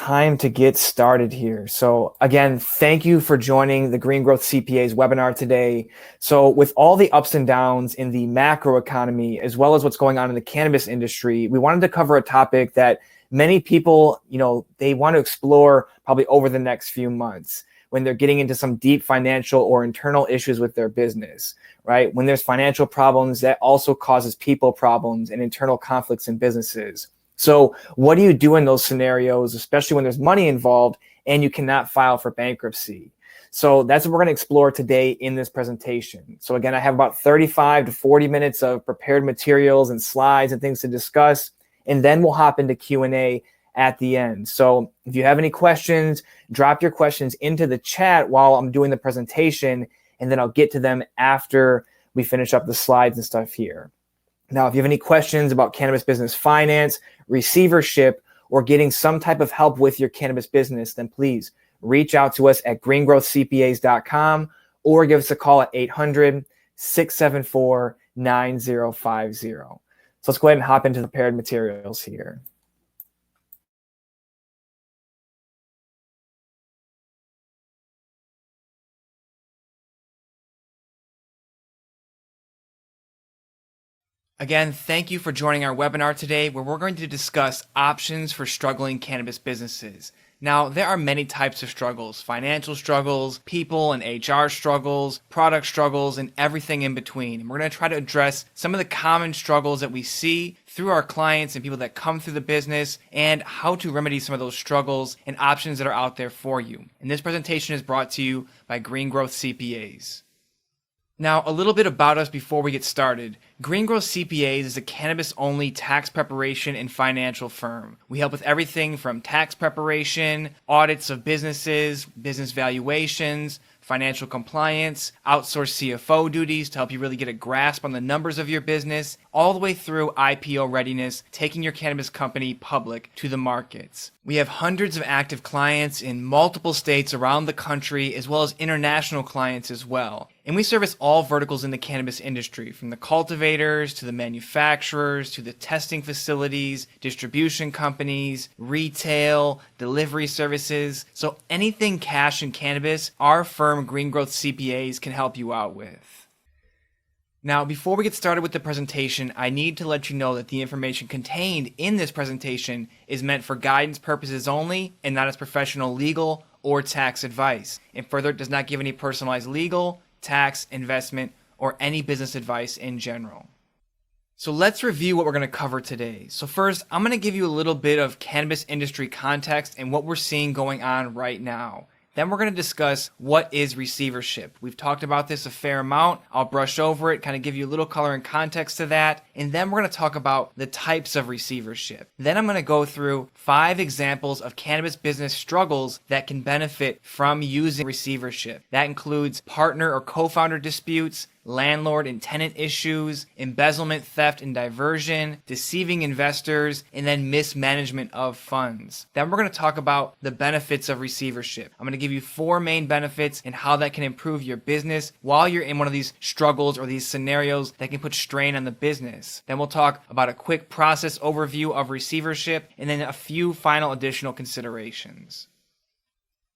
time to get started here. So again, thank you for joining the Green Growth CPA's webinar today. So with all the ups and downs in the macro economy, as well as what's going on in the cannabis industry, we wanted to cover a topic that many people, they want to explore probably over the next few months when they're getting into some deep financial or internal issues with their business, right? When there's financial problems, that also causes people problems and internal conflicts in businesses. So what do you do in those scenarios, especially when there's money involved and you cannot file for bankruptcy? So that's what we're going to explore today in this presentation. So again, I have about 35 to 40 minutes of prepared materials and slides and things to discuss, and then we'll hop into Q&A at the end. So if you have any questions, drop your questions into the chat while I'm doing the presentation, and then I'll get to them after we finish up the slides and stuff here. Now, if you have any questions about cannabis business finance, receivership, or getting some type of help with your cannabis business, then please reach out to us at greengrowthcpas.com or give us a call at 800-674-9050. So let's go ahead and hop into the prepared materials here. Again, thank you for joining our webinar today, where we're going to discuss options for struggling cannabis businesses. Now, there are many types of struggles: financial struggles, people and HR struggles, product struggles, and everything in between. And we're going to try to address some of the common struggles that we see through our clients and people that come through the business, and how to remedy some of those struggles and options that are out there for you. And this presentation is brought to you by Green Growth CPAs. Now, a little bit about us before we get started. Green Growth CPAs is a cannabis-only tax preparation and financial firm. We help with everything from tax preparation, audits of businesses, business valuations, financial compliance, outsourced CFO duties to help you really get a grasp on the numbers of your business, all the way through IPO readiness, taking your cannabis company public to the markets. We have hundreds of active clients in multiple states around the country, as well as international clients as well. And we service all verticals in the cannabis industry, from the cultivators to the manufacturers to the testing facilities, distribution companies, retail, delivery services. So anything cash and cannabis, our firm Green Growth CPAs can help you out with. Now, before we get started with the presentation, I need to let you know that the information contained in this presentation is meant for guidance purposes only and not as professional legal or tax advice. And further, it does not give any personalized legal, tax, investment, or any business advice in general. So let's review what we're going to cover today. So first, I'm going to give you a little bit of cannabis industry context and what we're seeing going on right now. Then we're going to discuss what is receivership. We've talked about this a fair amount. I'll brush over it, kind of give you a little color and context to that. And then we're going to talk about the types of receivership. Then I'm going to go through 5 examples of cannabis business struggles that can benefit from using receivership. That includes partner or co-founder disputes, landlord and tenant issues, embezzlement, theft, and diversion, deceiving investors, and then mismanagement of funds. Then we're going to talk about the benefits of receivership. I'm going to give you 4 main benefits and how that can improve your business while you're in one of these struggles or these scenarios that can put strain on the business. Then we'll talk about a quick process overview of receivership and then a few final additional considerations.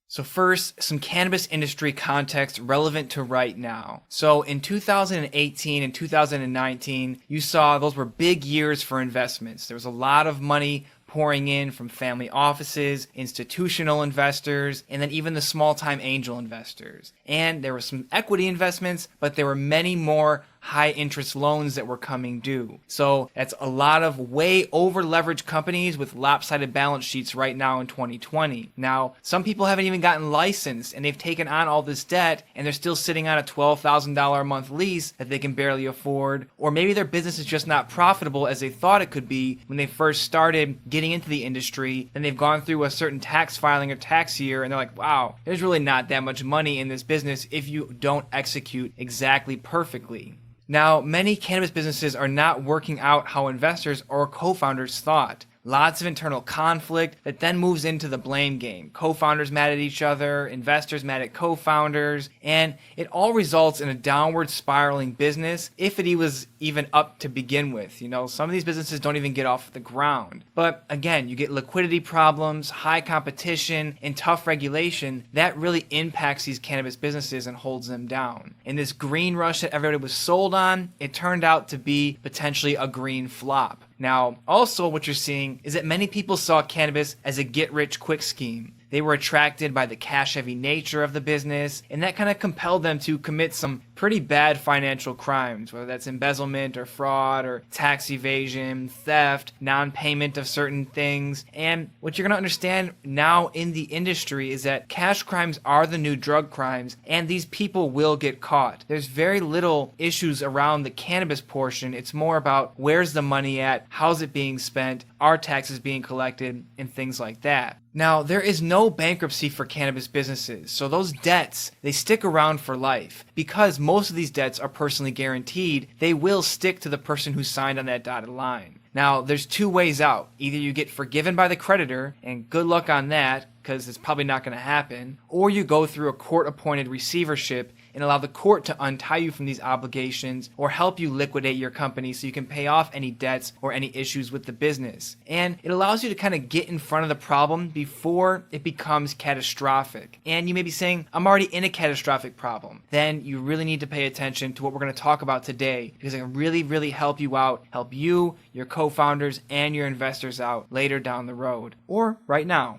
So first, some cannabis industry context relevant to right now. So in 2018 and 2019, you saw those were big years for investments. There was a lot of money pouring in from family offices, institutional investors, and then even the small-time angel investors. And there were some equity investments, but there were many more high-interest loans that were coming due. So that's a lot of way over-leveraged companies with lopsided balance sheets right now in 2020. Now, some people haven't even gotten licensed, and they've taken on all this debt, and they're still sitting on a $12,000 a month lease that they can barely afford. Or maybe their business is just not profitable as they thought it could be when they first started getting into the industry. Then they've gone through a certain tax filing or tax year, and they're like, wow, there's really not that much money in this business if you don't execute exactly perfectly. Now, many cannabis businesses are not working out how investors or co-founders thought. Lots of internal conflict that then moves into the blame game. Co-founders mad at each other, investors mad at co-founders, and it all results in a downward spiraling business if it was even up to begin with. Some of these businesses don't even get off the ground. But again, you get liquidity problems, high competition, and tough regulation that really impacts these cannabis businesses and holds them down. And this green rush that everybody was sold on, it turned out to be potentially a green flop. Now, also what you're seeing is that many people saw cannabis as a get-rich-quick scheme. They were attracted by the cash-heavy nature of the business, and that kind of compelled them to commit some pretty bad financial crimes, whether that's embezzlement or fraud or tax evasion, theft, non-payment of certain things. And what you're going to understand now in the industry is that cash crimes are the new drug crimes, and these people will get caught. There's very little issues around the cannabis portion. It's more about where's the money at, how's it being spent, are taxes being collected, and things like that. Now, there is no bankruptcy for cannabis businesses, so those debts, they stick around for life. Because most of these debts are personally guaranteed, they will stick to the person who signed on that dotted line. Now, there's two ways out. Either you get forgiven by the creditor, and good luck on that, because it's probably not going to happen, or you go through a court-appointed receivership and allow the court to untie you from these obligations or help you liquidate your company so you can pay off any debts or any issues with the business. And it allows you to kind of get in front of the problem before it becomes catastrophic. And you may be saying, I'm already in a catastrophic problem. Then you really need to pay attention to what we're going to talk about today, because it can really, really help you out, help you, your co-founders, and your investors out later down the road, or right now.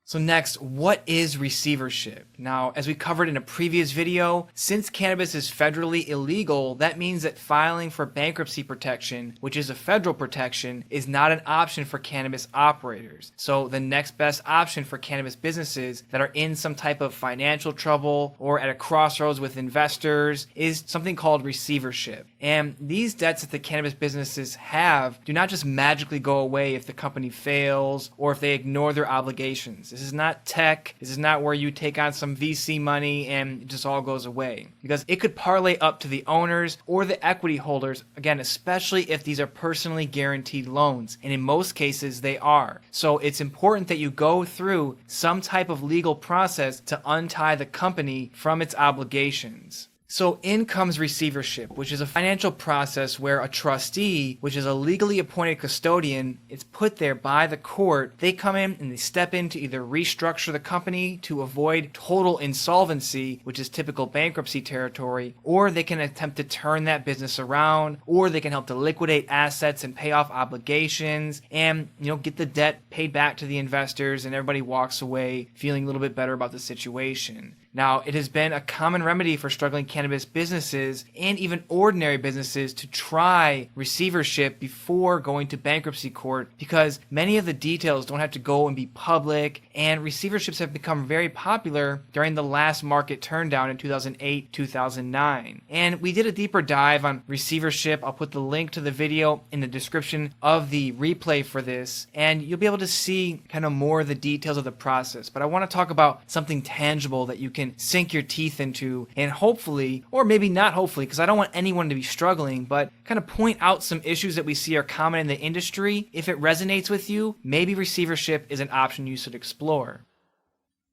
So next, what is receivership? Now, as we covered in a previous video, since cannabis is federally illegal, that means that filing for bankruptcy protection, which is a federal protection, is not an option for cannabis operators. So the next best option for cannabis businesses that are in some type of financial trouble or at a crossroads with investors is something called receivership. And these debts that the cannabis businesses have do not just magically go away if the company fails or if they ignore their obligations. This is not tech. This is not where you take on some VC money and it just all goes away. Because it could parlay up to the owners or the equity holders, again, especially if these are personally guaranteed loans. And in most cases, they are. So it's important that you go through some type of legal process to untie the company from its obligations. So in comes receivership, which is a financial process where a trustee, which is a legally appointed custodian, it's put there by the court. They come in and they step in to either restructure the company to avoid total insolvency, which is typical bankruptcy territory, or they can attempt to turn that business around, or they can help to liquidate assets and pay off obligations and, get the debt paid back to the investors, and everybody walks away feeling a little bit better about the situation. Now, it has been a common remedy for struggling cannabis businesses and even ordinary businesses to try receivership before going to bankruptcy court, because many of the details don't have to go and be public, and receiverships have become very popular during the last market turndown in 2008-2009. And we did a deeper dive on receivership. I'll put the link to the video in the description of the replay for this, and you'll be able to see kind of more of the details of the process. But I want to talk about something tangible that you can sink your teeth into and hopefully, or maybe not hopefully, because I don't want anyone to be struggling, but kind of point out some issues that we see are common in the industry. If it resonates with you, maybe receivership is an option you should explore.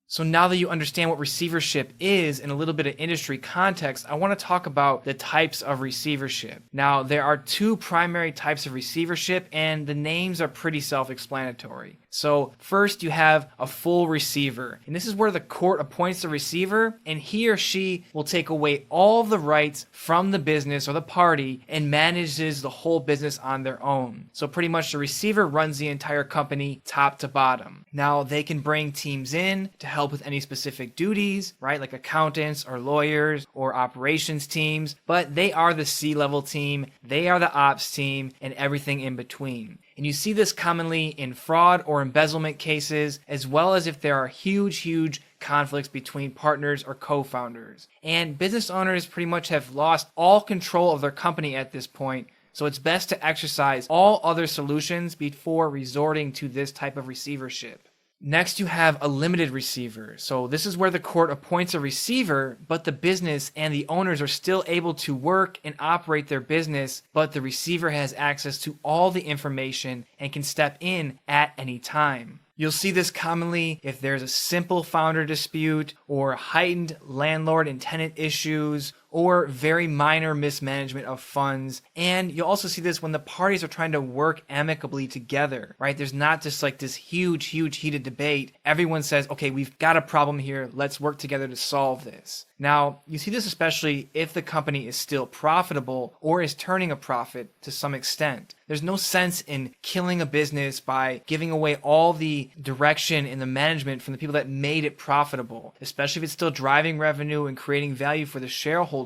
So now that you understand what receivership is in a little bit of industry context, I want to talk about the types of receivership. Now, there are two primary types of receivership, and the names are pretty self-explanatory. So first you have a full receiver, and this is where the court appoints the receiver, and he or she will take away all the rights from the business or the party and manages the whole business on their own. So pretty much the receiver runs the entire company top to bottom. Now they can bring teams in to help with any specific duties, right? Like accountants or lawyers or operations teams, but they are the C-level team, they are the ops team, and everything in between. And you see this commonly in fraud or embezzlement cases, as well as if there are huge conflicts between partners or co-founders. And business owners pretty much have lost all control of their company at this point, so it's best to exercise all other solutions before resorting to this type of receivership. Next, you have a limited receiver. So this is where the court appoints a receiver, but the business and the owners are still able to work and operate their business, but the receiver has access to all the information and can step in at any time. You'll see this commonly if there's a simple founder dispute or heightened landlord and tenant issues or very minor mismanagement of funds. And you'll also see this when the parties are trying to work amicably together, right? There's not just like this huge heated debate. Everyone says, okay, we've got a problem here. Let's work together to solve this. Now, you see this especially if the company is still profitable or is turning a profit to some extent. There's no sense in killing a business by giving away all the direction and the management from the people that made it profitable, especially if it's still driving revenue and creating value for the shareholders,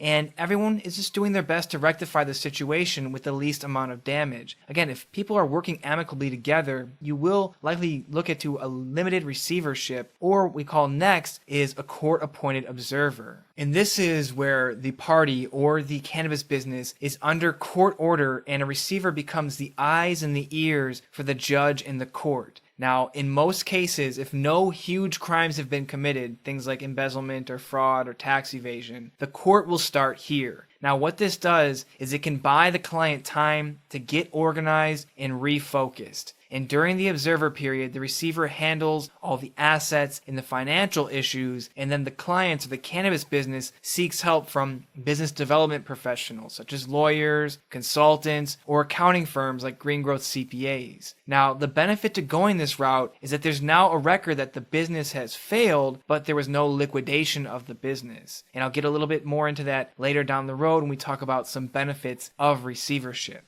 and everyone is just doing their best to rectify the situation with the least amount of damage. Again, if people are working amicably together, you will likely look into a limited receivership, or we call next is a court-appointed observer. And this is where the party or the cannabis business is under court order and a receiver becomes the eyes and the ears for the judge in the court. Now, in most cases, if no huge crimes have been committed, things like embezzlement or fraud or tax evasion, the court will start here. Now, what this does is it can buy the client time to get organized and refocused. And during the observer period, the receiver handles all the assets and the financial issues, and then the clients or the cannabis business seeks help from business development professionals such as lawyers, consultants, or accounting firms like Green Growth CPAs. Now, the benefit to going this route is that there's now a record that the business has failed, but there was no liquidation of the business. And I'll get a little bit more into that later down the road when we talk about some benefits of receivership.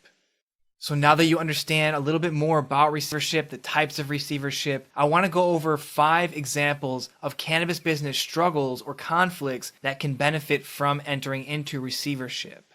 So now that you understand a little bit more about receivership, the types of receivership, I want to go over 5 examples of cannabis business struggles or conflicts that can benefit from entering into receivership.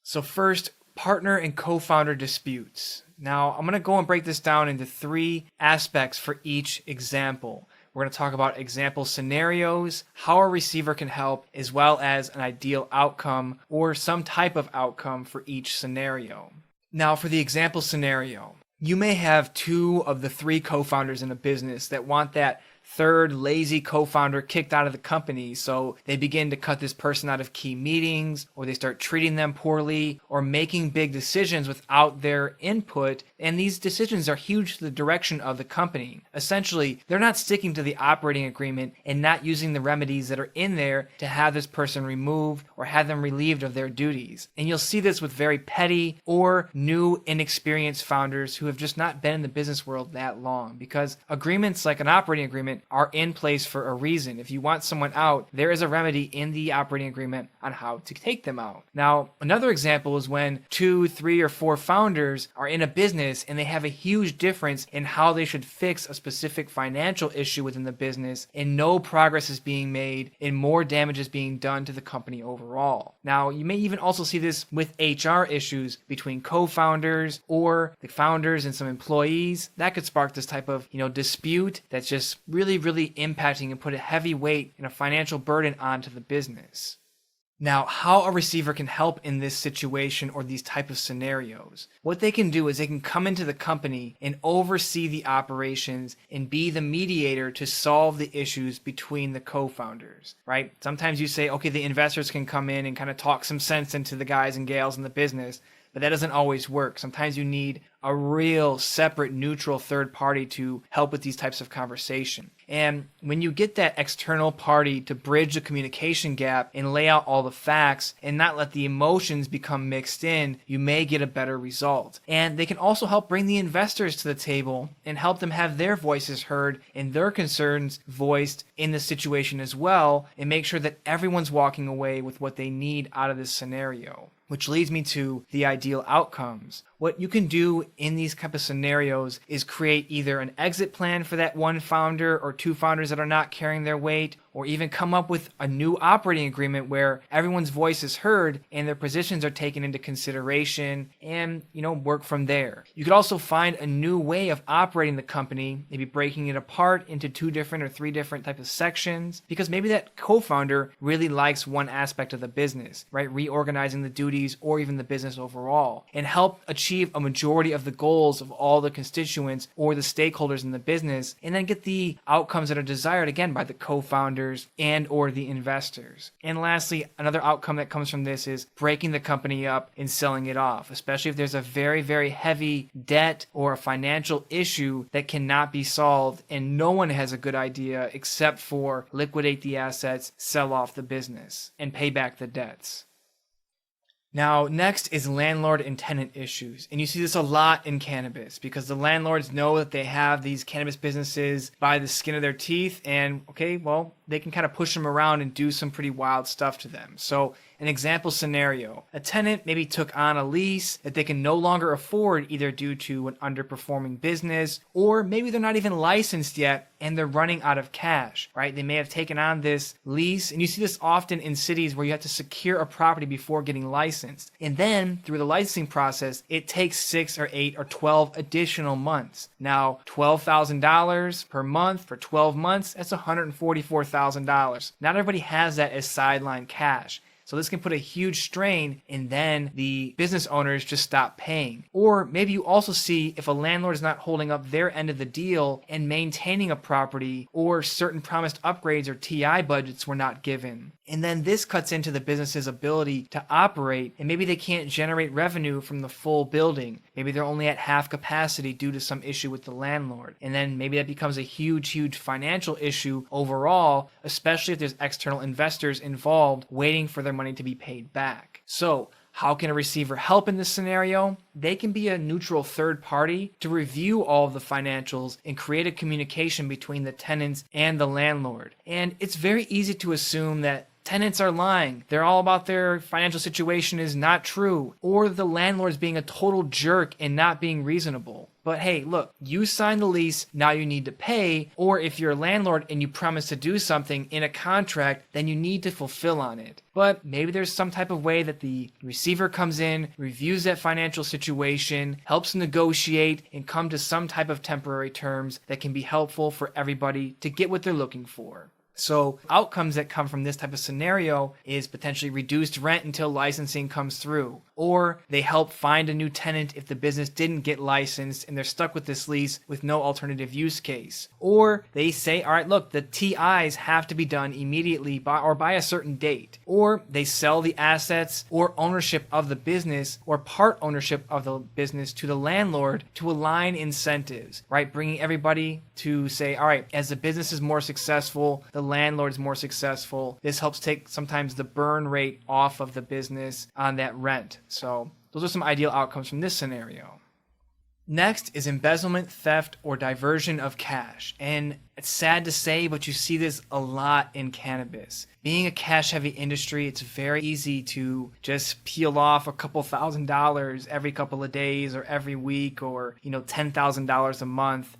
So first, partner and co-founder disputes. Now, I'm going to go and break this down into 3 aspects for each example. We're going to talk about example scenarios, how a receiver can help, as well as an ideal outcome or some type of outcome for each scenario. Now, for the example scenario, you may have 2 of the 3 co-founders in a business that want that third lazy co-founder kicked out of the company, so they begin to cut this person out of key meetings, or they start treating them poorly, or making big decisions without their input, and these decisions are huge to the direction of the company. Essentially, they're not sticking to the operating agreement and not using the remedies that are in there to have this person removed or have them relieved of their duties. And you'll see this with very petty or new inexperienced founders who have just not been in the business world that long, because agreements like an operating agreement are in place for a reason. If you want someone out, there is a remedy in the operating agreement on how to take them out. Now, another example is when 2, 3, or 4 founders are in a business and they have a huge difference in how they should fix a specific financial issue within the business, and no progress is being made and more damage is being done to the company overall. Now, you may even also see this with HR issues between co-founders or the founders and some employees. That could spark this type of, dispute that's just really impacting and put a heavy weight and a financial burden onto the business. Now, how a receiver can help in this situation or these type of scenarios. What they can do is they can come into the company and oversee the operations and be the mediator to solve the issues between the co-founders, right? Sometimes you say, okay, the investors can come in and kind of talk some sense into the guys and gals in the business, but that doesn't always work. Sometimes you need a real separate neutral third party to help with these types of conversation. And when you get that external party to bridge the communication gap and lay out all the facts and not let the emotions become mixed in, you may get a better result. And they can also help bring the investors to the table and help them have their voices heard and their concerns voiced in the situation as well, and make sure that everyone's walking away with what they need out of this scenario. Which leads me to the ideal outcomes. What you can do in these type of scenarios is create either an exit plan for that one founder or 2 founders that are not carrying their weight, or even come up with a new operating agreement where everyone's voice is heard and their positions are taken into consideration and, work from there. You could also find a new way of operating the company, maybe breaking it apart into 2 different or 3 different types of sections, because maybe that co-founder really likes one aspect of the business, right? Reorganizing the duties or even the business overall, and help achieve a majority of the goals of all the constituents or the stakeholders in the business, and then get the outcomes that are desired again by the co-founders and or the investors. And lastly, another outcome that comes from this is breaking the company up and selling it off, especially if there's a very, very heavy debt or a financial issue that cannot be solved and no one has a good idea except for liquidate the assets, sell off the business, and pay back the debts. Now, next is landlord and tenant issues. And you see this a lot in cannabis because the landlords know that they have these cannabis businesses by the skin of their teeth and, they can kind of push them around and do some pretty wild stuff to them. So an example scenario, a tenant maybe took on a lease that they can no longer afford either due to an underperforming business or maybe they're not even licensed yet and they're running out of cash, right? They may have taken on this lease, and you see this often in cities where you have to secure a property before getting licensed. And then through the licensing process, it takes 6 or 8 or 12 additional months. Now, $12,000 per month for 12 months, that's $144,000. Not everybody has that as sideline cash. So this can put a huge strain, and then the business owners just stop paying. Or maybe you also see if a landlord is not holding up their end of the deal and maintaining a property, or certain promised upgrades or TI budgets were not given. And then this cuts into the business's ability to operate, and maybe they can't generate revenue from the full building. Maybe they're only at half capacity due to some issue with the landlord. And then maybe that becomes a huge, huge financial issue overall, especially if there's external investors involved waiting for their money to be paid back. So, how can a receiver help in this scenario? They can be a neutral third party to review all of the financials and create a communication between the tenants and the landlord. And it's very easy to assume that tenants are lying. They're all about their financial situation is not true, or the landlord's being a total jerk and not being reasonable. But hey, look, you signed the lease, now you need to pay, or if you're a landlord and you promise to do something in a contract, then you need to fulfill on it. But maybe there's some type of way that the receiver comes in, reviews that financial situation, helps negotiate, and come to some type of temporary terms that can be helpful for everybody to get what they're looking for. So outcomes that come from this type of scenario is potentially reduced rent until licensing comes through, or they help find a new tenant if the business didn't get licensed and they're stuck with this lease with no alternative use case, or they say, all right, look, the TIs have to be done immediately by a certain date, or they sell the assets or ownership of the business or part ownership of the business to the landlord to align incentives, right? Bringing everybody to say, all right, as the business is more successful, the landlord's more successful. This helps take sometimes the burn rate off of the business on that rent. So those are some ideal outcomes from this scenario. Next is embezzlement, theft, or diversion of cash. And it's sad to say, but you see this a lot in cannabis. Being a cash-heavy industry, it's very easy to just peel off a couple $1,000s every couple of days or every week, or, $10,000 a month.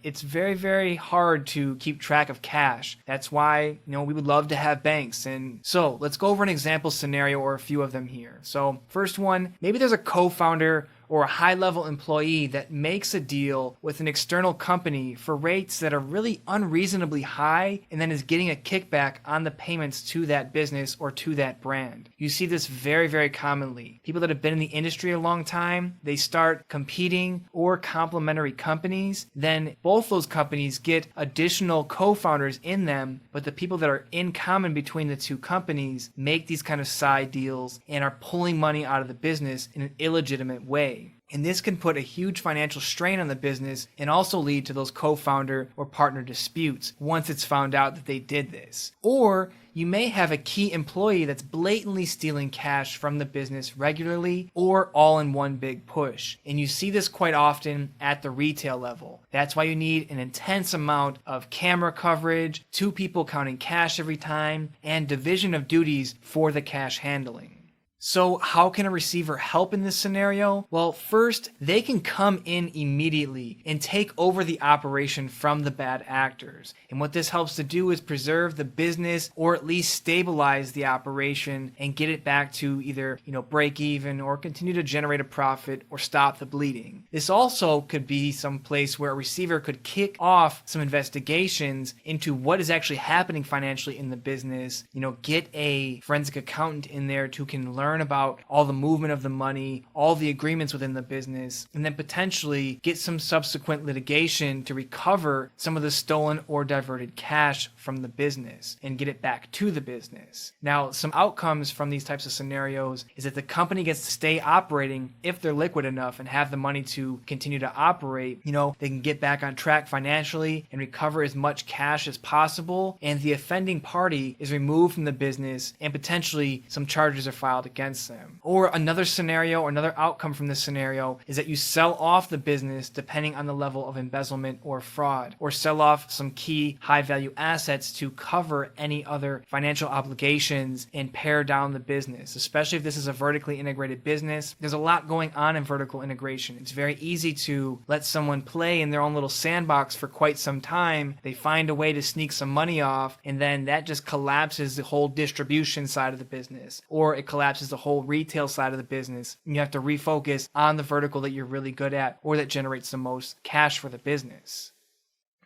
It's very, very hard to keep track of cash. That's why, we would love to have banks. And so let's go over an example scenario or a few of them here. So first one, maybe there's a co-founder or a high-level employee that makes a deal with an external company for rates that are really unreasonably high and then is getting a kickback on the payments to that business or to that brand. You see this very, very commonly. People that have been in the industry a long time, they start competing or complementary companies. Then both those companies get additional co-founders in them, but the people that are in common between the two companies make these kind of side deals and are pulling money out of the business in an illegitimate way. And this can put a huge financial strain on the business and also lead to those co-founder or partner disputes once it's found out that they did this. Or you may have a key employee that's blatantly stealing cash from the business regularly or all in one big push. And you see this quite often at the retail level. That's why you need an intense amount of camera coverage, 2 people counting cash every time, and division of duties for the cash handling. So how can a receiver help in this scenario? Well, first, they can come in immediately and take over the operation from the bad actors. And what this helps to do is preserve the business or at least stabilize the operation and get it back to either, break even or continue to generate a profit or stop the bleeding. This also could be some place where a receiver could kick off some investigations into what is actually happening financially in the business, get a forensic accountant in there who can learn about all the movement of the money, all the agreements within the business, and then potentially get some subsequent litigation to recover some of the stolen or diverted cash from the business and get it back to the business. Now, some outcomes from these types of scenarios is that the company gets to stay operating if they're liquid enough and have the money to continue to operate. They can get back on track financially and recover as much cash as possible, and the offending party is removed from the business and potentially some charges are filed against them. Or another scenario or another outcome from this scenario is that you sell off the business depending on the level of embezzlement or fraud, or sell off some key high value assets to cover any other financial obligations and pare down the business. Especially if this is a vertically integrated business, there's a lot going on in vertical integration. It's very easy to let someone play in their own little sandbox for quite some time. They find a way to sneak some money off, and then that just collapses the whole distribution side of the business, or it collapses the whole retail side of the business. You have to refocus on the vertical that you're really good at or that generates the most cash for the business.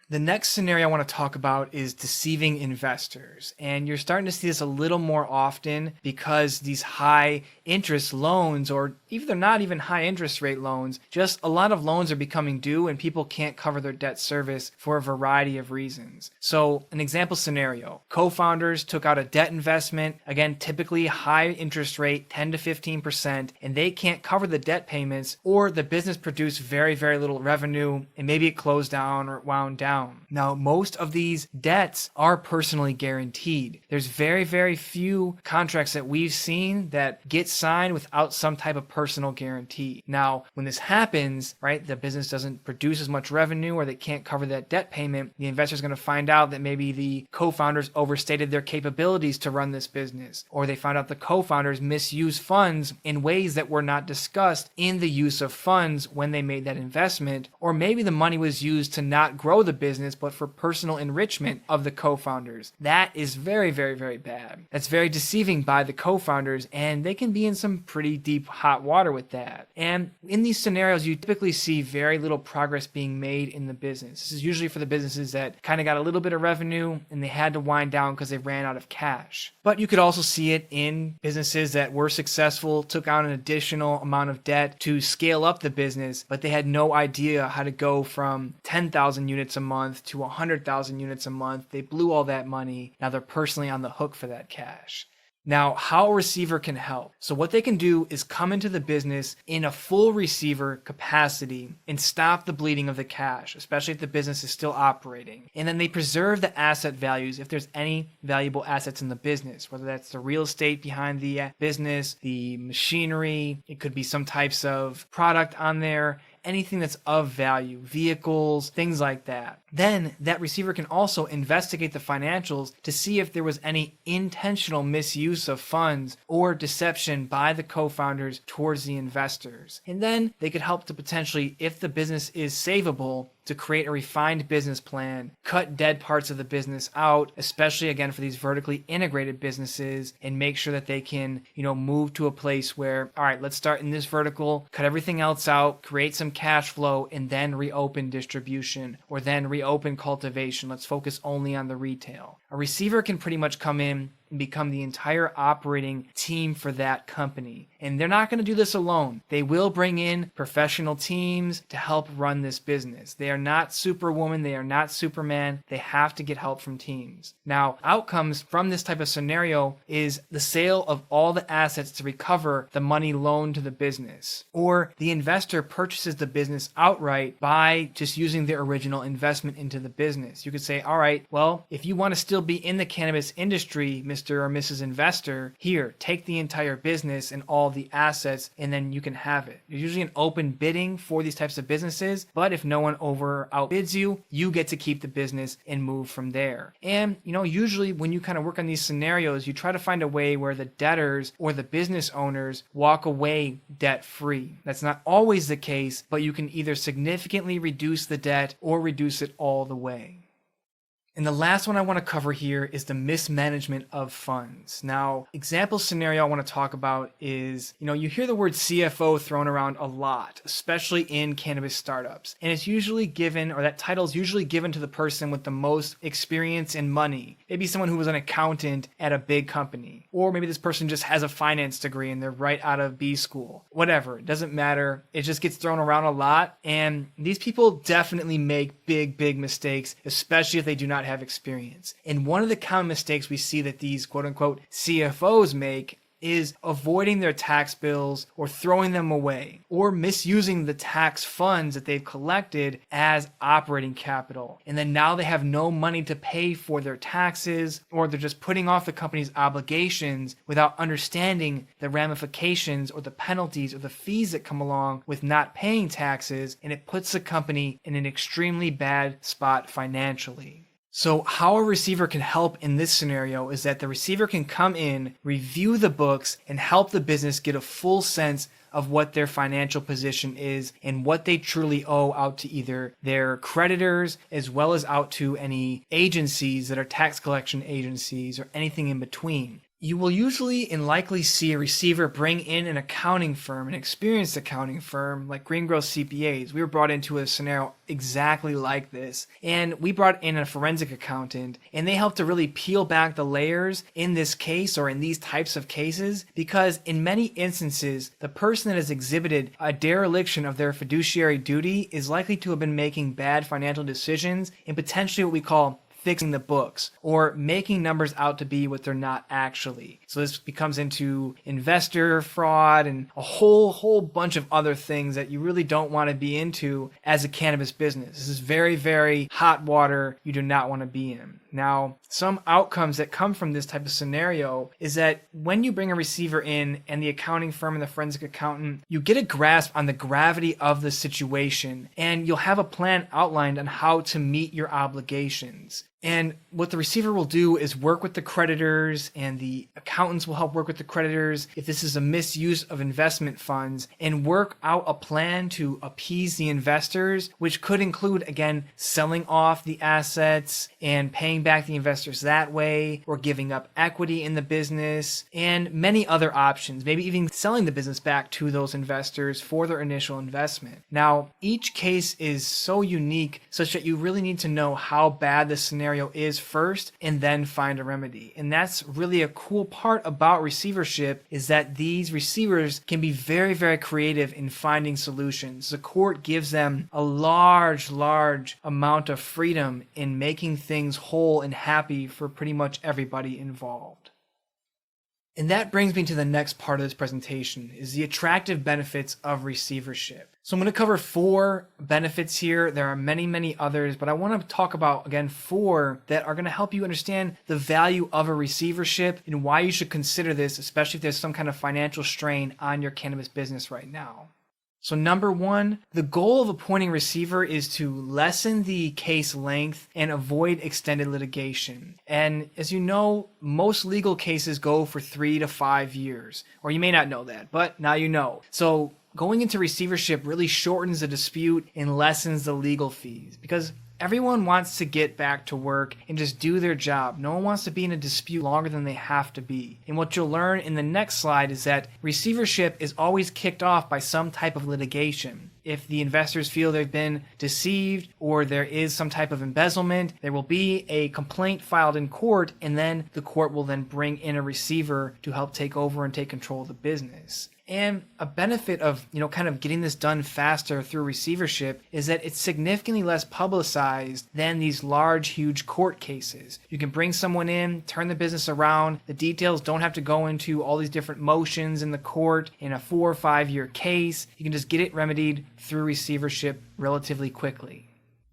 The next scenario I want to talk about is deceiving investors. And you're starting to see this a little more often because these high interest loans, or even they're not even high interest rate loans, just a lot of loans are becoming due and people can't cover their debt service for a variety of reasons. So an example scenario, co-founders took out a debt investment, again, typically high interest rate, 10 to 15%, and they can't cover the debt payments, or the business produced very, very little revenue and maybe it closed down or wound down. Now, most of these debts are personally guaranteed. There's very, very few contracts that we've seen that get signed without some type of personal guarantee. Now, when this happens, right, the business doesn't produce as much revenue or they can't cover that debt payment, the investor's going to find out that maybe the co-founders overstated their capabilities to run this business, or they found out the co-founders misused funds in ways that were not discussed in the use of funds when they made that investment, or maybe the money was used to not grow the business but for personal enrichment of the co-founders. That is very, very, very bad. That's very deceiving by the co-founders, and they can be in some pretty deep hot water with that. And in these scenarios, you typically see very little progress being made in the business. This is usually for the businesses that kind of got a little bit of revenue and they had to wind down because they ran out of cash. But you could also see it in businesses that were successful, took out an additional amount of debt to scale up the business, but they had no idea how to go from 10,000 units a month to 100,000 units a month. They blew all that money. Now they're personally on the hook for that cash. Now, how a receiver can help. So what they can do is come into the business in a full receiver capacity and stop the bleeding of the cash, especially if the business is still operating. And then they preserve the asset values if there's any valuable assets in the business, whether that's the real estate behind the business, the machinery, it could be some types of product on there, anything that's of value, vehicles, things like that. Then that receiver can also investigate the financials to see if there was any intentional misuse of funds or deception by the co-founders towards the investors. And then they could help to potentially, if the business is savable, to create a refined business plan, cut dead parts of the business out, especially again for these vertically integrated businesses, and make sure that they can, move to a place where, all right, let's start in this vertical, cut everything else out, create some cash flow, and then reopen distribution, or then reopen cultivation. Let's focus only on the retail. A receiver can pretty much come in and become the entire operating team for that company. And they're not going to do this alone. They will bring in professional teams to help run this business. They are not Superwoman. They are not Superman. They have to get help from teams. Now, outcomes from this type of scenario is the sale of all the assets to recover the money loaned to the business. Or the investor purchases the business outright by just using their original investment into the business. You could say, all right, well, if you want to still be in the cannabis industry, Mr. Mr. or Mrs. Investor, here, take the entire business and all the assets, and then you can have it. There's usually an open bidding for these types of businesses, but if no one outbids you, you get to keep the business and move from there. And, usually when you kind of work on these scenarios, you try to find a way where the debtors or the business owners walk away debt-free. That's not always the case, but you can either significantly reduce the debt or reduce it all the way. And the last one I want to cover here is the mismanagement of funds. Now, example scenario I want to talk about is, you hear the word CFO thrown around a lot, especially in cannabis startups. And it's usually given, or that title is usually given to the person with the most experience and money. Maybe someone who was an accountant at a big company. Or maybe this person just has a finance degree and they're right out of B school. Whatever, it doesn't matter. It just gets thrown around a lot. And these people definitely make big mistakes, especially if they do not have experience. And one of the common mistakes we see that these quote unquote CFOs make is avoiding their tax bills or throwing them away or misusing the tax funds that they've collected as operating capital. And then now they have no money to pay for their taxes, or they're just putting off the company's obligations without understanding the ramifications or the penalties or the fees that come along with not paying taxes, and it puts the company in an extremely bad spot financially. So how a receiver can help in this scenario is that the receiver can come in, review the books, and help the business get a full sense of what their financial position is and what they truly owe out to either their creditors as well as out to any agencies that are tax collection agencies or anything in between. You will usually and likely see a receiver bring in an accounting firm, an experienced accounting firm like Greengrove CPAs. We were brought into a scenario exactly like this. And we brought in a forensic accountant, and they helped to really peel back the layers in this case or in these types of cases, because in many instances, the person that has exhibited a dereliction of their fiduciary duty is likely to have been making bad financial decisions and potentially what we call fixing the books or making numbers out to be what they're not actually. So this becomes into investor fraud and a whole bunch of other things that you really don't want to be into as a cannabis business. This is very hot water you do not want to be in. Now, some outcomes that come from this type of scenario is that when you bring a receiver in and the accounting firm and the forensic accountant, you get a grasp on the gravity of the situation and you'll have a plan outlined on how to meet your obligations. And what the receiver will do is work with the creditors, and the accountants will help work with the creditors if this is a misuse of investment funds, and work out a plan to appease the investors, which could include, again, selling off the assets and paying back the investors that way, or giving up equity in the business, and many other options, maybe even selling the business back to those investors for their initial investment. Now, each case is so unique such that you really need to know how bad the scenario is first and then find a remedy. And that's really a cool part about receivership, is that these receivers can be very creative in finding solutions. The court gives them a large amount of freedom in making things whole and happy for pretty much everybody involved. And that brings me to the next part of this presentation, is the attractive benefits of receivership. So I'm going to cover 4 benefits here. There are many others, but I want to talk about, again, 4 that are going to help you understand the value of a receivership and why you should consider this, especially if there's some kind of financial strain on your cannabis business right now. So number 1, the goal of appointing a receiver is to lessen the case length and avoid extended litigation. And as you know, most legal cases go for 3 to 5 years, or you may not know that, but now you know. So going into receivership really shortens the dispute and lessens the legal fees, because everyone wants to get back to work and just do their job. No one wants to be in a dispute longer than they have to be. And what you'll learn in the next slide is that receivership is always kicked off by some type of litigation. If the investors feel they've been deceived or there is some type of embezzlement, there will be a complaint filed in court, and then the court will then bring in a receiver to help take over and take control of the business. And a benefit of, kind of getting this done faster through receivership is that it's significantly less publicized than these large, huge court cases. You can bring someone in, turn the business around. The details don't have to go into all these different motions in the court in a 4 or 5 year case. You can just get it remedied through receivership relatively quickly.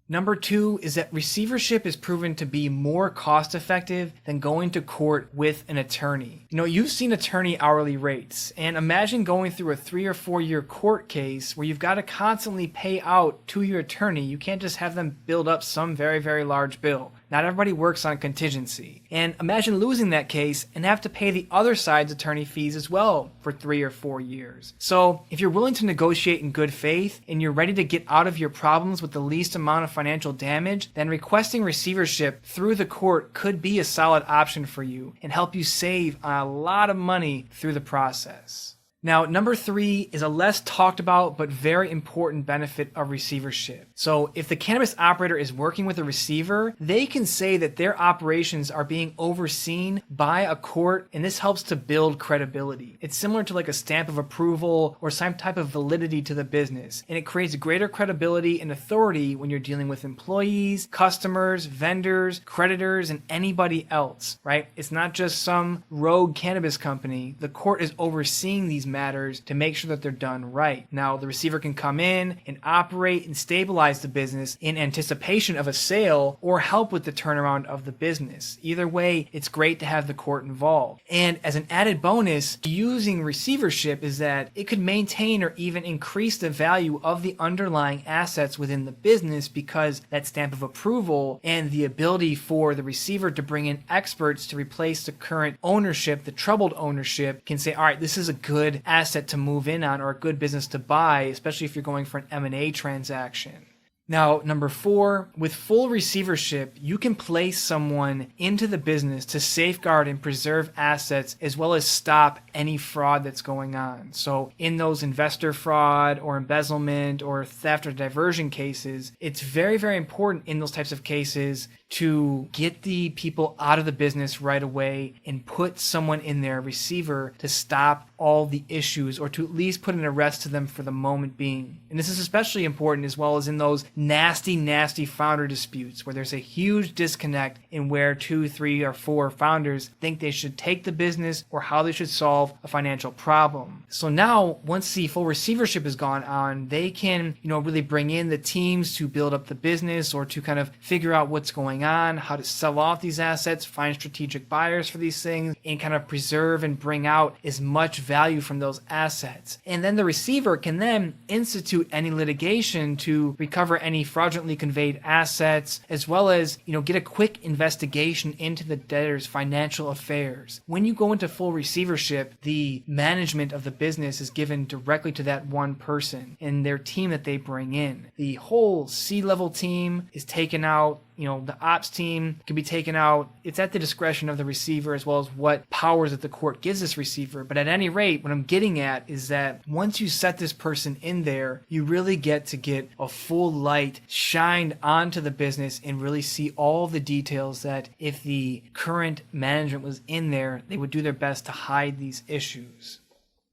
Number two is that receivership is proven to be more cost effective than going to court with an attorney. You've seen attorney hourly rates, and imagine going through a 3 or 4 year court case where you've got to constantly pay out to your attorney. You can't just have them build up some very, very large bill. Not everybody works on contingency. And imagine losing that case and have to pay the other side's attorney fees as well for 3 or 4 years. So if you're willing to negotiate in good faith and you're ready to get out of your problems with the least amount of financial damage, then requesting receivership through the court could be a solid option for you and help you save a lot of money through the process. Now, number three is a less talked about but very important benefit of receivership. So if the cannabis operator is working with a receiver, they can say that their operations are being overseen by a court, and this helps to build credibility. It's similar to like a stamp of approval or some type of validity to the business, and it creates greater credibility and authority when you're dealing with employees, customers, vendors, creditors, and anybody else, right? It's not just some rogue cannabis company. The court is overseeing these matters to make sure that they're done right. Now, the receiver can come in and operate and stabilize the business in anticipation of a sale or help with the turnaround of the business. Either way, it's great to have the court involved. And as an added bonus, using receivership is that it could maintain or even increase the value of the underlying assets within the business, because that stamp of approval and the ability for the receiver to bring in experts to replace the current ownership, the troubled ownership, can say, all right, this is a good asset to move in on or a good business to buy, especially if you're going for an M&A transaction. Now, number four, with full receivership, you can place someone into the business to safeguard and preserve assets as well as stop any fraud that's going on. So in those investor fraud or embezzlement or theft or diversion cases, it's very, very important in those types of cases to get the people out of the business right away and put someone in there, receiver, to stop all the issues or to at least put an arrest to them for the moment being. And this is especially important as well as in those nasty, nasty founder disputes where there's a huge disconnect in where 2, 3, or 4 founders think they should take the business or how they should solve a financial problem. So now, once the full receivership has gone on, they can, really bring in the teams to build up the business or to kind of figure out what's going on, how to sell off these assets, find strategic buyers for these things, and kind of preserve and bring out as much value from those assets. And then the receiver can then institute any litigation to recover any fraudulently conveyed assets, as well as, get a quick investigation into the debtor's financial affairs. When you go into full receivership, the management of the business is given directly to that one person and their team that they bring in. The whole C-level team is taken out. The ops team can be taken out. It's at the discretion of the receiver as well as what powers that the court gives this receiver. But at any rate, what I'm getting at is that once you set this person in there, you really get to get a full light shined onto the business and really see all the details that if the current management was in there, they would do their best to hide these issues.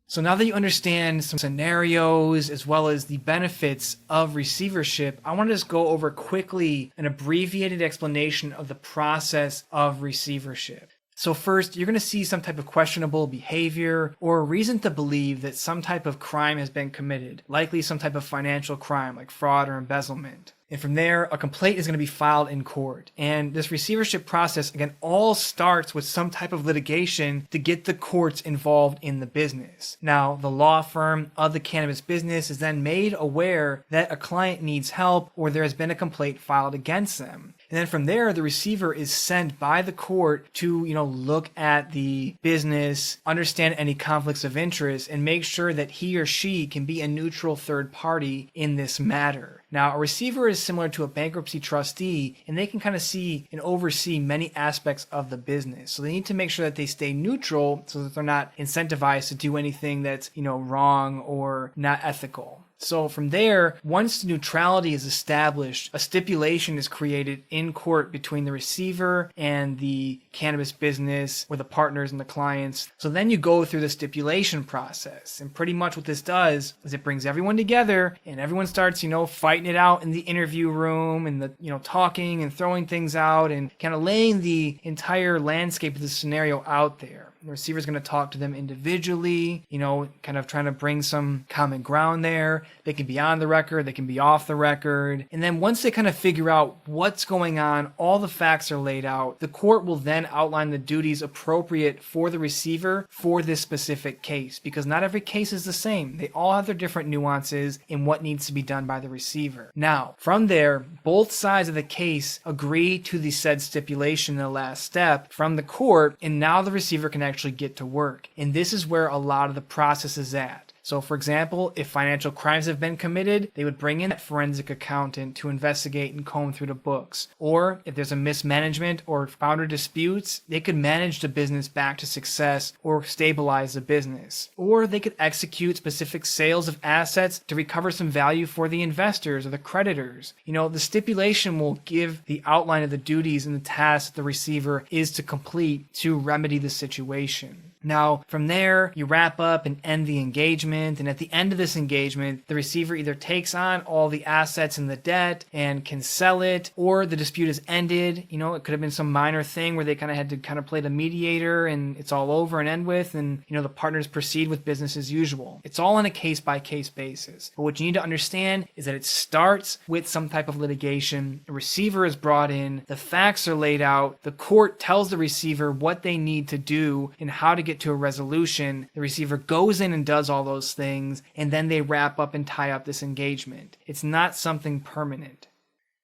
So now that you understand some scenarios as well as the benefits of receivership, I want to just go over quickly an abbreviated explanation of the process of receivership. So first, you're going to see some type of questionable behavior or a reason to believe that some type of crime has been committed, likely some type of financial crime like fraud or embezzlement. And from there, a complaint is going to be filed in court. And this receivership process, again, all starts with some type of litigation to get the courts involved in the business. Now, the law firm of the cannabis business is then made aware that a client needs help or there has been a complaint filed against them. And then from there, the receiver is sent by the court to, look at the business, understand any conflicts of interest, and make sure that he or she can be a neutral third party in this matter. Now, a receiver is similar to a bankruptcy trustee, and they can kind of see and oversee many aspects of the business. So they need to make sure that they stay neutral so that they're not incentivized to do anything that's, wrong or not ethical. So from there, once neutrality is established, a stipulation is created in court between the receiver and the cannabis business or the partners and the clients. So then you go through the stipulation process. And pretty much what this does is it brings everyone together and everyone starts, fighting it out in the interview room and the, talking and throwing things out and kind of laying the entire landscape of the scenario out there. The receiver's going to talk to them individually, kind of trying to bring some common ground there. They can be on the record, they can be off the record. And then once they kind of figure out what's going on, all the facts are laid out, the court will then outline the duties appropriate for the receiver for this specific case, because not every case is the same. They all have their different nuances in what needs to be done by the receiver. Now, from there, both sides of the case agree to the said stipulation in the last step from the court, and now the receiver can actually get to work. And this is where a lot of the process is at. So for example, if financial crimes have been committed, they would bring in a forensic accountant to investigate and comb through the books. Or if there's a mismanagement or founder disputes, they could manage the business back to success or stabilize the business. Or they could execute specific sales of assets to recover some value for the investors or the creditors. The stipulation will give the outline of the duties and the tasks that the receiver is to complete to remedy the situation. Now, from there, you wrap up and end the engagement, and at the end of this engagement, the receiver either takes on all the assets and the debt and can sell it, or the dispute is ended. It could have been some minor thing where they kind of had to play the mediator and it's all over and end with, and the partners proceed with business as usual. It's all on a case-by-case basis. But what you need to understand is that it starts with some type of litigation. A receiver is brought in, the facts are laid out, the court tells the receiver what they need to do and how to get to a resolution. The receiver goes in and does all those things, and then they wrap up and tie up this engagement. It's not something permanent.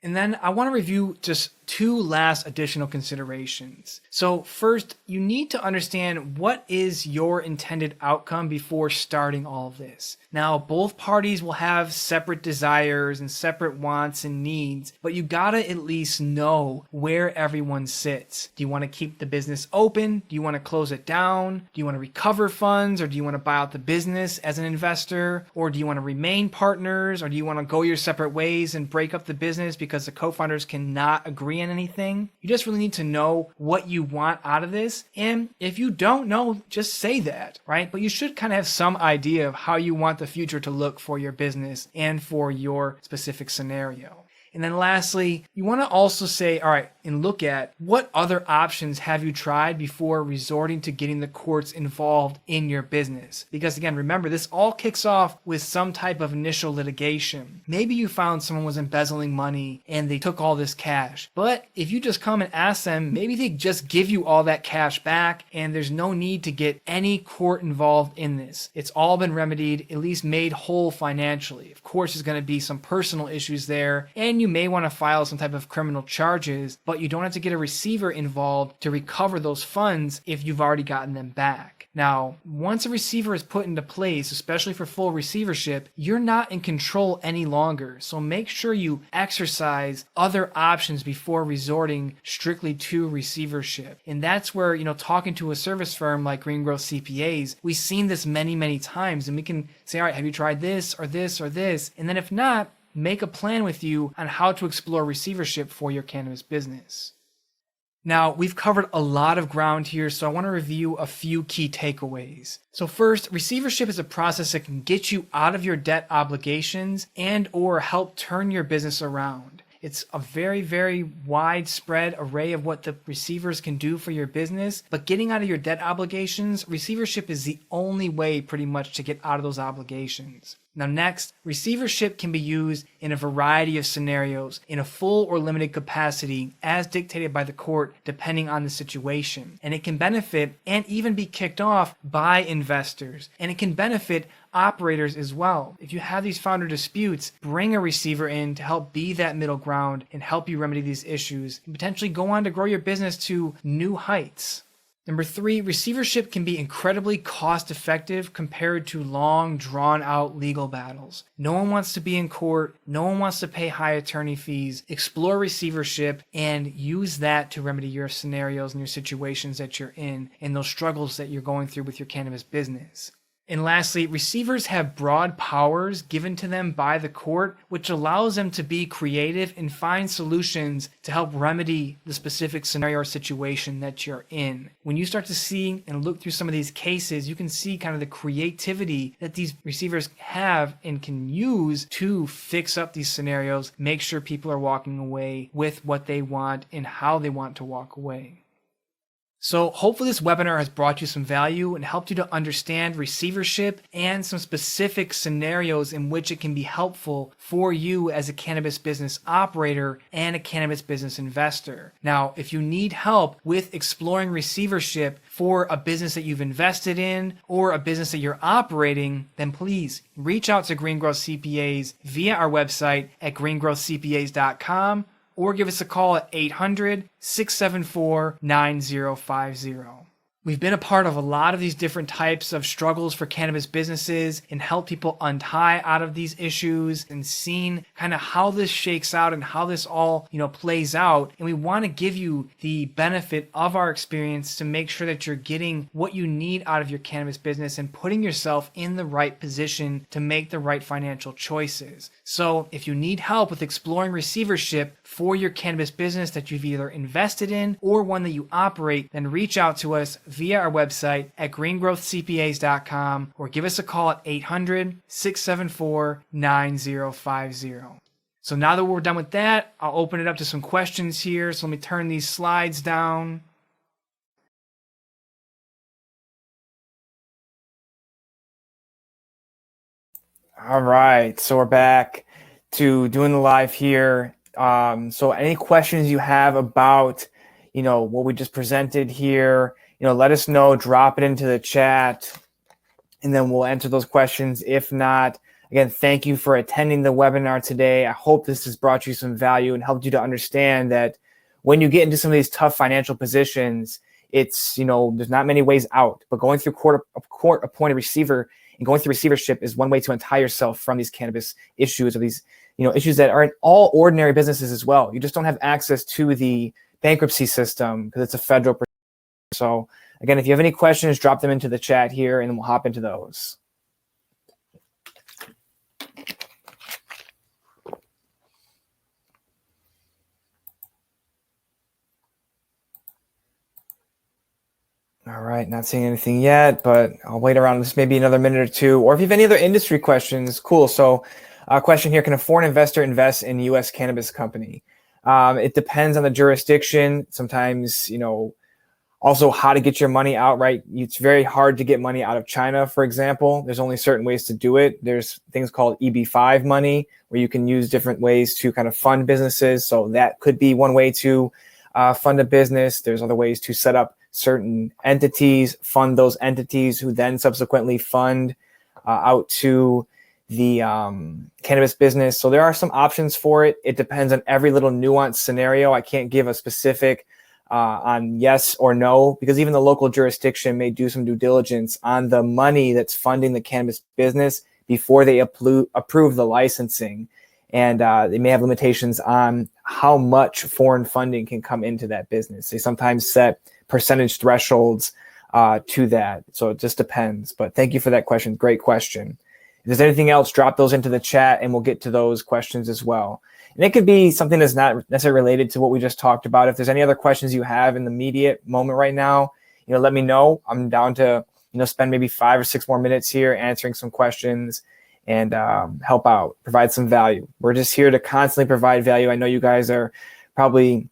And then I want to review just two last additional considerations. So first, you need to understand what is your intended outcome before starting all of this. Now, both parties will have separate desires and separate wants and needs, but you gotta at least know where everyone sits. Do you want to keep the business open? Do you want to close it down? Do you want to recover funds, or do you want to buy out the business as an investor? Or do you want to remain partners? Or do you want to go your separate ways and break up the business because the co-founders cannot agree on anything? You just really need to know what you want out of this. And if you don't know, just say that, right? But you should kind of have some idea of how you want the future to look for your business and for your specific scenario. And then lastly, you want to also say, all right, and look at what other options have you tried before resorting to getting the courts involved in your business? Because again, remember, this all kicks off with some type of initial litigation. Maybe you found someone was embezzling money and they took all this cash. But if you just come and ask them, maybe they just give you all that cash back and there's no need to get any court involved in this. It's all been remedied, at least made whole financially. Of course, there's going to be some personal issues there, and you may want to file some type of criminal charges, but you don't have to get a receiver involved to recover those funds if you've already gotten them back. Now, once a receiver is put into place, especially for full receivership, you're not in control any longer. So make sure you exercise other options before resorting strictly to receivership. And that's where, talking to a service firm like Green Growth CPAs, we've seen this many, many times, and we can say, all right, have you tried this or this or this? And then if not, make a plan with you on how to explore receivership for your cannabis business. Now, we've covered a lot of ground here, so I want to review a few key takeaways. So first, receivership is a process that can get you out of your debt obligations and or help turn your business around. It's a very, very widespread array of what the receivers can do for your business, but getting out of your debt obligations, receivership is the only way pretty much to get out of those obligations. Now next, receivership can be used in a variety of scenarios in a full or limited capacity as dictated by the court depending on the situation. And it can benefit and even be kicked off by investors. And it can benefit operators as well. If you have these founder disputes, bring a receiver in to help be that middle ground and help you remedy these issues and potentially go on to grow your business to new heights. Number 3, receivership can be incredibly cost-effective compared to long, drawn-out legal battles. No one wants to be in court. No one wants to pay high attorney fees. Explore receivership and use that to remedy your scenarios and your situations that you're in and those struggles that you're going through with your cannabis business. And lastly, receivers have broad powers given to them by the court, which allows them to be creative and find solutions to help remedy the specific scenario or situation that you're in. When you start to see and look through some of these cases, you can see kind of the creativity that these receivers have and can use to fix up these scenarios, make sure people are walking away with what they want and how they want to walk away. So hopefully this webinar has brought you some value and helped you to understand receivership and some specific scenarios in which it can be helpful for you as a cannabis business operator and a cannabis business investor. Now, if you need help with exploring receivership for a business that you've invested in or a business that you're operating, then please reach out to Green Growth CPAs via our website at greengrowthcpas.com or give us a call at 800-674-9050. We've been a part of a lot of these different types of struggles for cannabis businesses and helped people untie out of these issues and seen kind of how this shakes out and how this all, plays out. And we want to give you the benefit of our experience to make sure that you're getting what you need out of your cannabis business and putting yourself in the right position to make the right financial choices. So if you need help with exploring receivership for your cannabis business that you've either invested in or one that you operate, then reach out to us via our website at greengrowthcpas.com or give us a call at 800-674-9050. So now that we're done with that, I'll open it up to some questions here. So let me turn these slides down. All right, so we're back to doing the live here. So any questions you have about, what we just presented here, let us know, drop it into the chat, and then we'll answer those questions. If not, again, thank you for attending the webinar today. I hope this has brought you some value and helped you to understand that when you get into some of these tough financial positions, it's, there's not many ways out, but going through court-appointed receiver and going through receivership is one way to untie yourself from these cannabis issues or these, issues that are in all ordinary businesses as well. You just don't have access to the bankruptcy system because it's a federal. So again, if you have any questions, drop them into the chat here and we'll hop into those. All right, not seeing anything yet, but I'll wait around this maybe another minute or two. Or if you have any other industry questions, cool. So a question here, can a foreign investor invest in U.S. cannabis company? It depends on the jurisdiction. Sometimes, also how to get your money out, right? It's very hard to get money out of China, for example. There's only certain ways to do it. There's things called EB-5 money, where you can use different ways to kind of fund businesses. So that could be one way to fund a business. There's other ways to set up certain entities, fund those entities who then subsequently fund out to the cannabis business. So there are some options for it. It depends on every little nuanced scenario. I can't give a specific on yes or no, because even the local jurisdiction may do some due diligence on the money that's funding the cannabis business before they approve the licensing. And they may have limitations on how much foreign funding can come into that business. They sometimes set percentage thresholds to that. So it just depends. But thank you for that question. Great question. If there's anything else, drop those into the chat and we'll get to those questions as well. And it could be something that's not necessarily related to what we just talked about. If there's any other questions you have in the immediate moment right now, let me know. I'm down to, spend maybe 5 or 6 more minutes here answering some questions and help out, provide some value. We're just here to constantly provide value. I know you guys are probably,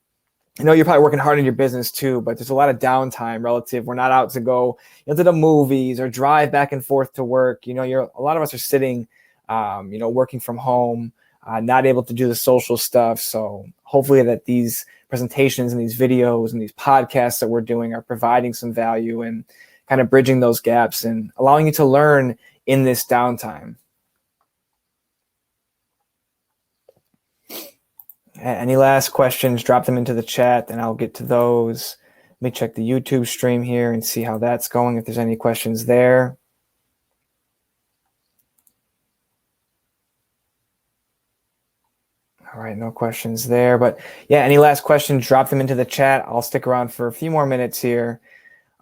you're probably working hard in your business too, but there's a lot of downtime relative. We're not out to go to the movies or drive back and forth to work. A lot of us are sitting, working from home, not able to do the social stuff. So hopefully that these presentations and these videos and these podcasts that we're doing are providing some value and kind of bridging those gaps and allowing you to learn in this downtime. Any last questions, drop them into the chat and I'll get to those. Let me check the YouTube stream here and see how that's going, if there's any questions there. All right, no questions there. But yeah, any last questions, drop them into the chat. I'll stick around for a few more minutes here.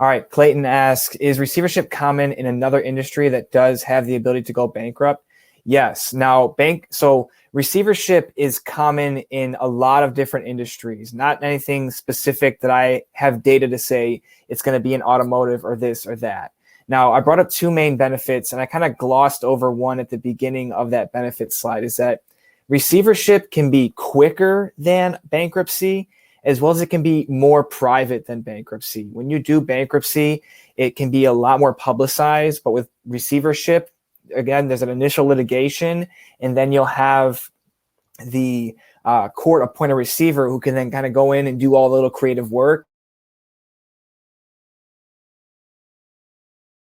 All right, Clayton asks, is receivership common in another industry that does have the ability to go bankrupt? Yes. Now, receivership is common in a lot of different industries, not anything specific that I have data to say it's going to be in automotive or this or that. Now, I brought up 2 main benefits, and I kind of glossed over one at the beginning of that benefit slide, is that receivership can be quicker than bankruptcy, as well as it can be more private than bankruptcy. When you do bankruptcy, it can be a lot more publicized, but with receivership, again, there's an initial litigation, and then you'll have the court appoint a receiver who can then kind of go in and do all the little creative work,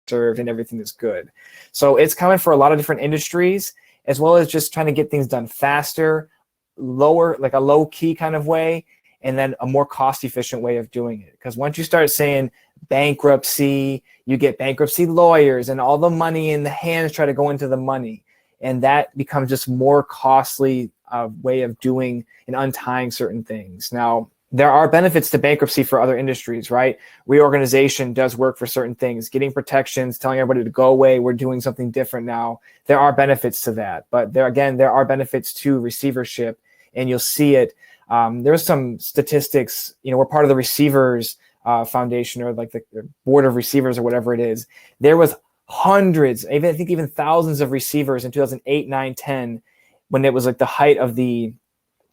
served, and everything is good. So it's common for a lot of different industries, as well as just trying to get things done faster, lower, like a low key kind of way, and then a more cost efficient way of doing it. Because once you start saying bankruptcy, you get bankruptcy lawyers and all the money in the hands try to go into the money. And that becomes just more costly way of doing and untying certain things. Now, there are benefits to bankruptcy for other industries, right? Reorganization does work for certain things. Getting protections, telling everybody to go away, we're doing something different now. There are benefits to that. But there are benefits to receivership, and you'll see it. There's some statistics, we're part of the Receivers Foundation, or like the Board of Receivers or whatever it is. There was hundreds, I think even thousands of receivers in 2008, 9, 10, when it was like the height of the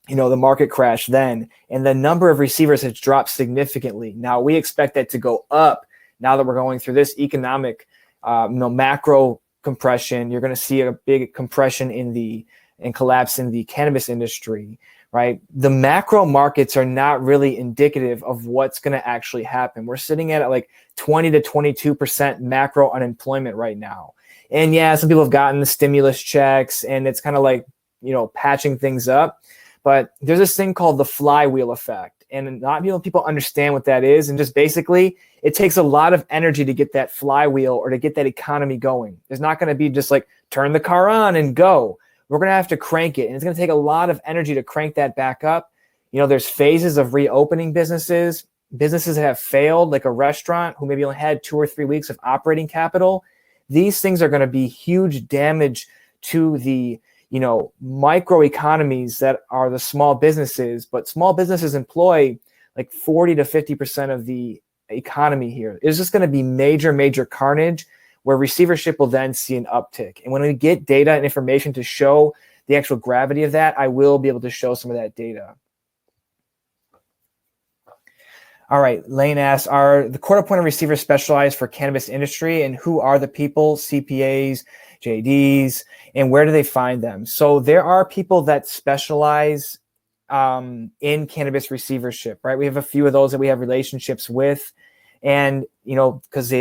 market crash then, and the number of receivers has dropped significantly. Now we expect that to go up now that we're going through this economic, macro compression. You're going to see a big compression and collapse in the cannabis industry, right? The macro markets are not really indicative of what's going to actually happen. We're sitting at like 20 to 22% macro unemployment right now. And yeah, some people have gotten the stimulus checks, and it's kind of like, patching things up. But there's this thing called the flywheel effect, and not many people understand what that is. And just basically, it takes a lot of energy to get that flywheel or to get that economy going. There's not going to be just like turn the car on and go. We're going to have to crank it, and it's going to take a lot of energy to crank that back up. There's phases of reopening businesses that have failed, like a restaurant who maybe only had 2 or 3 weeks of operating capital. These things are going to be huge damage to the micro economies that are the small businesses, but small businesses employ like 40 to 50% of the economy here. It's just going to be major carnage, where receivership will then see an uptick. And when we get data and information to show the actual gravity of that, I will be able to show some of that data. All right, Lane asks, are the court-appointed receivers specialized for cannabis industry, and who are the people, CPAs, JDs, and where do they find them? So there are people that specialize in cannabis receivership, right? We have a few of those that we have relationships with, and because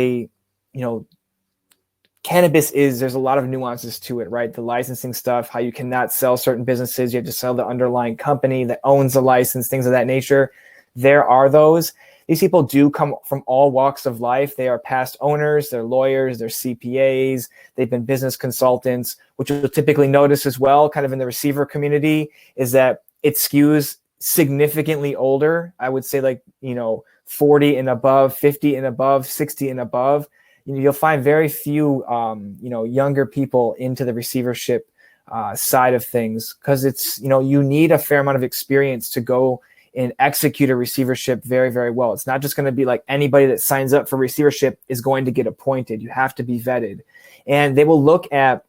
cannabis there's a lot of nuances to it, right? The licensing stuff, how you cannot sell certain businesses, you have to sell the underlying company that owns the license, things of that nature. There are those. These people do come from all walks of life. They are past owners, they're lawyers, they're CPAs, they've been business consultants. What you'll typically notice as well, kind of in the receiver community, is that it skews significantly older. I would say 40 and above, 50 and above, 60 and above. You'll find very few, younger people into the receivership side of things, because it's, you need a fair amount of experience to go and execute a receivership very, very well. It's not just going to be like anybody that signs up for receivership is going to get appointed. You have to be vetted. And they will look at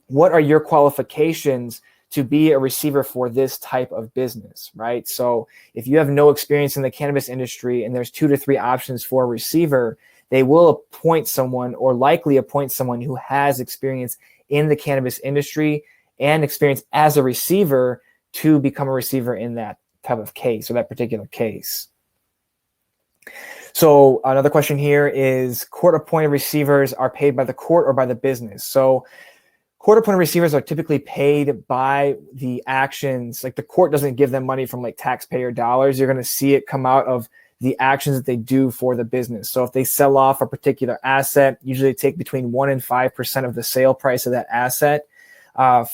what are your qualifications to be a receiver for this type of business, right? So if you have no experience in the cannabis industry and there's 2 to 3 options for a receiver, they will appoint someone, or likely appoint someone who has experience in the cannabis industry and experience as a receiver to become a receiver in that type of case, or that particular case. So another question here is, court-appointed receivers are paid by the court or by the business? So court-appointed receivers are typically paid by the actions. Like, the court doesn't give them money from like taxpayer dollars. You're going to see it come out of the actions that they do for the business. So if they sell off a particular asset, usually they take between 1% and 5% of the sale price of that asset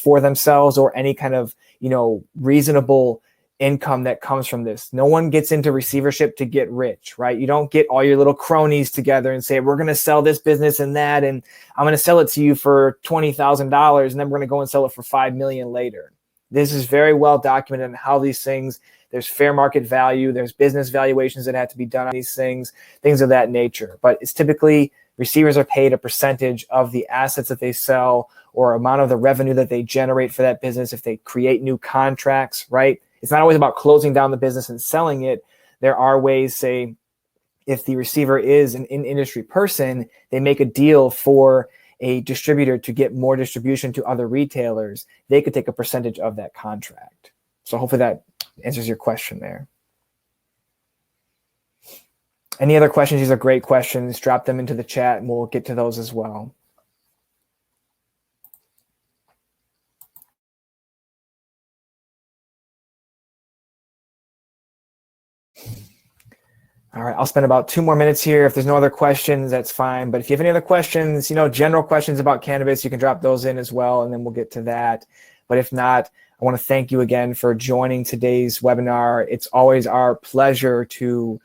for themselves, or any kind of reasonable income that comes from this. No one gets into receivership to get rich, right? You don't get all your little cronies together and say, we're going to sell this business and that, and I'm going to sell it to you for $20,000, and then we're going to go and sell it for $5 million later. This is very well documented on how these things, there's fair market value, there's business valuations that have to be done on these things of that nature. But it's typically, receivers are paid a percentage of the assets that they sell, or amount of the revenue that they generate for that business if they create new contracts, right? It's not always about closing down the business and selling it. There are ways, say, if the receiver is an in-industry person, they make a deal for a distributor to get more distribution to other retailers. They could take a percentage of that contract. So hopefully that answers your question there. Any other questions? These are great questions. Drop them into the chat and we'll get to those as well. All right, I'll spend about 2 more minutes here. If there's no other questions, that's fine. But if you have any other questions, general questions about cannabis, you can drop those in as well, and then we'll get to that. But if not, I want to thank you again for joining today's webinar. It's always our pleasure to,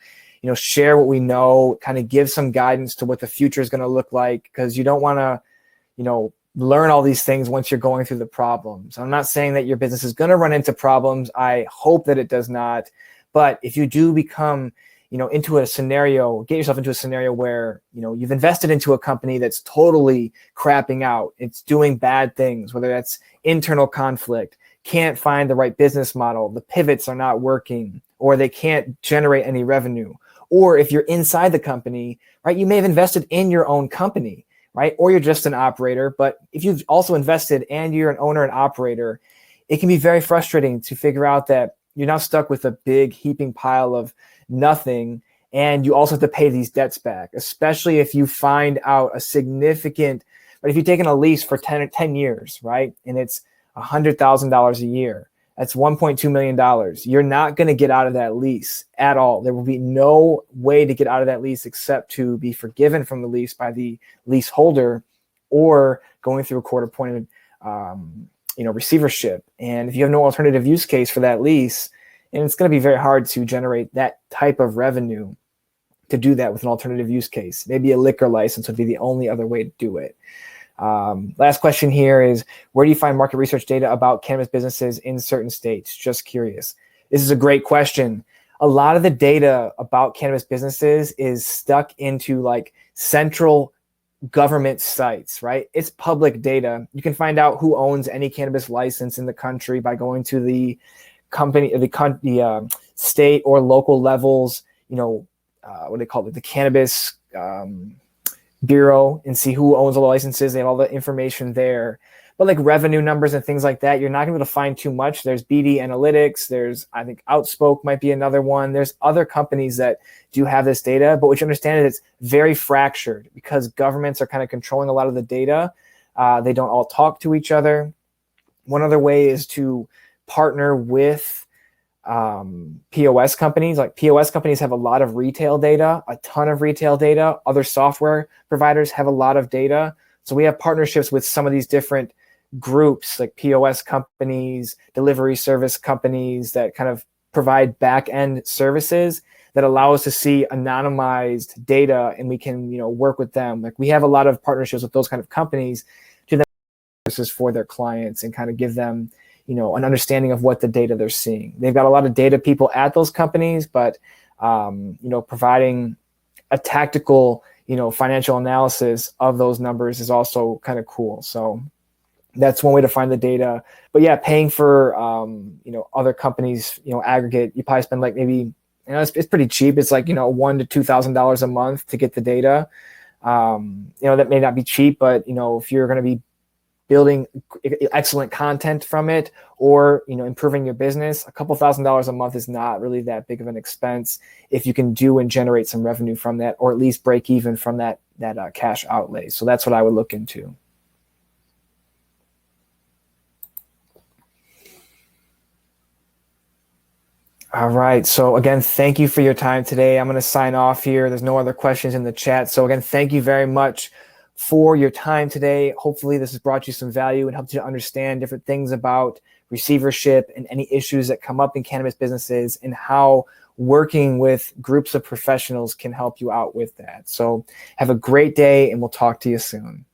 share what we know, kind of give some guidance to what the future is going to look like, because you don't want to, learn all these things once you're going through the problems. I'm not saying that your business is going to run into problems. I hope that it does not. But if you do become into a scenario, get yourself into a scenario where, you've invested into a company that's totally crapping out. It's doing bad things, whether that's internal conflict, can't find the right business model, the pivots are not working, or they can't generate any revenue. Or if you're inside the company, right, you may have invested in your own company, right? Or you're just an operator. But if you've also invested and you're an owner and operator, it can be very frustrating to figure out that you're now stuck with a big heaping pile of nothing, and you also have to pay these debts back, especially if you find out a significant, but if you've taken a lease for 10 years, right, and it's $100,000 a year, that's $1.2 million. You're not going to get out of that lease at all. There will be no way to get out of that lease except to be forgiven from the lease by the leaseholder or going through a court-appointed receivership. And if you have no alternative use case for that lease, and it's going to be very hard to generate that type of revenue to do that with an alternative use case. Maybe a liquor license would be the only other way to do it. Last question here is, where do you find market research data about cannabis businesses in certain states? Just curious. This is a great question. A lot of the data about cannabis businesses is stuck into like central government sites, right? It's public data. You can find out who owns any cannabis license in the country by going to the company, the state or local levels, what they call it, the Cannabis Bureau, and see who owns all the licenses. They have all the information there. But like revenue numbers and things like that, you're not going to be able to find too much. There's BD Analytics. There's, I think, Outspoke might be another one. There's other companies that do have this data, but what you understand is it's very fractured because governments are kind of controlling a lot of the data. They don't all talk to each other. One other way is to partner with POS companies. Like POS companies have a lot of retail data, a ton of retail data. Other software providers have a lot of data. So we have partnerships with some of these different groups like POS companies, delivery service companies that kind of provide back-end services that allow us to see anonymized data, and we can, work with them. Like we have a lot of partnerships with those kind of companies to then services for their clients and kind of give them an understanding of what the data they're seeing. They've got a lot of data people at those companies, but, providing a tactical, financial analysis of those numbers is also kind of cool. So that's one way to find the data. But yeah, paying for, other companies, aggregate, you probably spend like maybe, it's pretty cheap. It's like, $1,000 to $2,000 a month to get the data. That may not be cheap, but, if you're going to be building excellent content from it or, improving your business, a couple $1,000s a month is not really that big of an expense if you can do and generate some revenue from that, or at least break even from that cash outlay. So that's what I would look into. All right. So again, thank you for your time today. I'm going to sign off here. There's no other questions in the chat. So again, thank you very much for your time today. Hopefully this has brought you some value and helped you to understand different things about receivership and any issues that come up in cannabis businesses and how working with groups of professionals can help you out with that. So have a great day, and we'll talk to you soon.